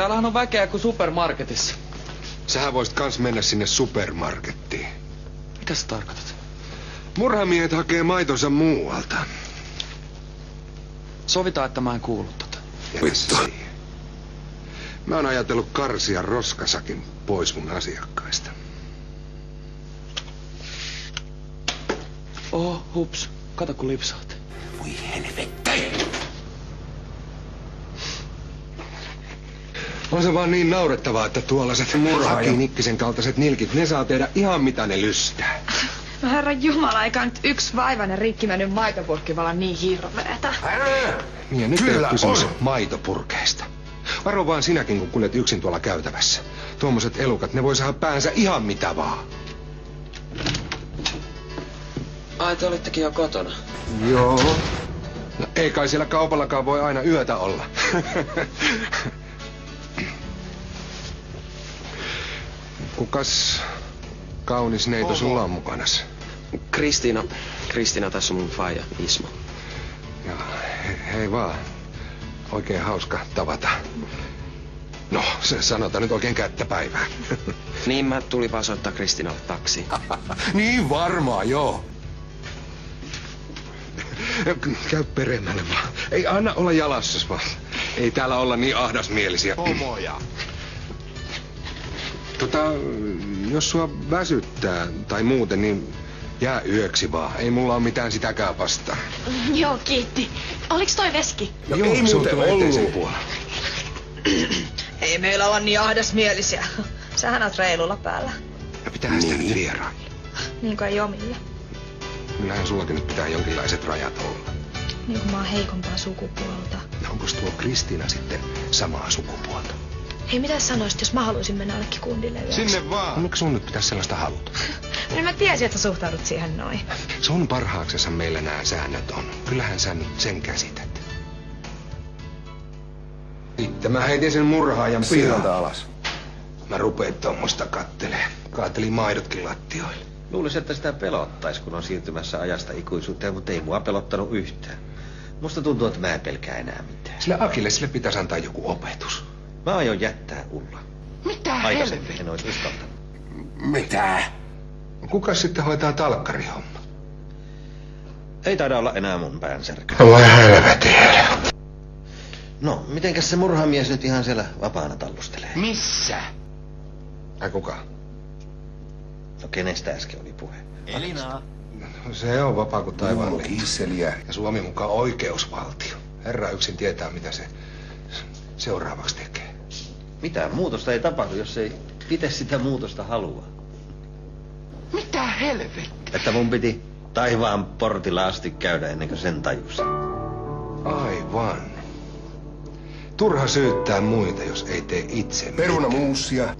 Täällähän on väkeä kuin supermarketissa. Sähän voisit kans mennä sinne supermarkettiin. Mitä sä tarkoitat? Murhamiehet hakee maitonsa muualta. Sovitaan, että mä en kuulu tota. Vittu. Mä oon ajatellut karsia roskasakin pois mun asiakkaista. Oho, hups. Kato kun lipsaat. Voi helvetti. On se vaan niin naurettavaa, että tuollaiset Haki Nikkisen kaltaiset nilkit, ne saa tehdä ihan mitä ne lystää. No herran jumala, eikä nyt yksi vaivainen rikki mennyt maitopurkki vaan niin hirveetä. Niin ja nyt ei ole kysymys maitopurkeista. Varo vaan sinäkin, kun kuljet yksin tuolla käytävässä. Tuommoiset elukat, ne voi saada päänsä ihan mitä vaan. Ai, te olittekin jo kotona. Joo. No ei kai siellä kaupallakaan voi aina yötä olla. Kukas kaunis neito sulla on mukanas? Kristiina, tässä on mun faija, Ismo. Ja hei vaan. Oikein hauska tavata. No, se sanotaan nyt oikein kättäpäivää. Niin, mä tulin vaan soittaa Kristiinalle taksiin. Niin varmaan, joo. Käy peremmälle vaan. Ei anna olla jalassas vaan. Ei täällä olla niin ahdasmielisiä. Homoja. Jos sua väsyttää tai muuten, niin jää yöksi vaan. Ei mulla ole mitään sitäkään vastaan. Joo, kiitti. Oliks toi veski? No joo, ei muuten ollut. Ei meillä olla niin ahdasmielisiä. Sähän oot reilulla päällä. Ja pitäähän sitä nyt vierailla. Niin kuin ei omille. Kyllähän sullakin nyt pitää jonkinlaiset rajat olla. Niin kuin mä oon heikompaa sukupuolta. No onko tuo Kristiina sitten samaa sukupuolta? Hei, mitä sanoisit, jos mä haluaisin mennä jollekin kundille yöksi? Sinne vaan. No, miksi sun nyt pitäisi sellaista haluta? No mä tiesin, että sä suhtaudut siihen noin. Sun parhaaksessa meillä nämä säännöt on. Kyllähän sä nyt sen käsität. Sitten mä heitin sen murhaajan pihalta alas. Mä rupein tuommoista kattelee. Kaatelin maidotkin lattioille. Luulisin, että sitä pelottais, kun on siirtymässä ajasta ikuisuuteen, mutta ei mua pelottanut yhtään. Musta tuntuu, että mä en pelkää enää mitään. Sille Akille sille pitäisi antaa joku opetus. Mä aion jättää Ulla. Mitä Aikaisemmin en olisi uskaltanut. Mitä? Kuka sitten hoitaa talkkarihomma? Ei taida olla enää mun päänsärky. Voi helvetin. No, mitenkäs se murhamies nyt ihan siellä vapaana tallustelee? Missä? Ai kuka? No kenestä äsken oli puhe? Elina. Se on vapaa kuin taivaan kiisseliä. Ja Suomi mukaan oikeusvaltio. Herra yksin tietää, mitä se seuraavaksi tekee. Mitään muutosta ei tapahdu, jos ei itse sitä muutosta halua. Mitä helvettiä? Että mun piti taivaan portilla asti käydä ennen kuin sen tajusi. Aivan. Turha syyttää muita, jos ei tee itse. Perunamuusia.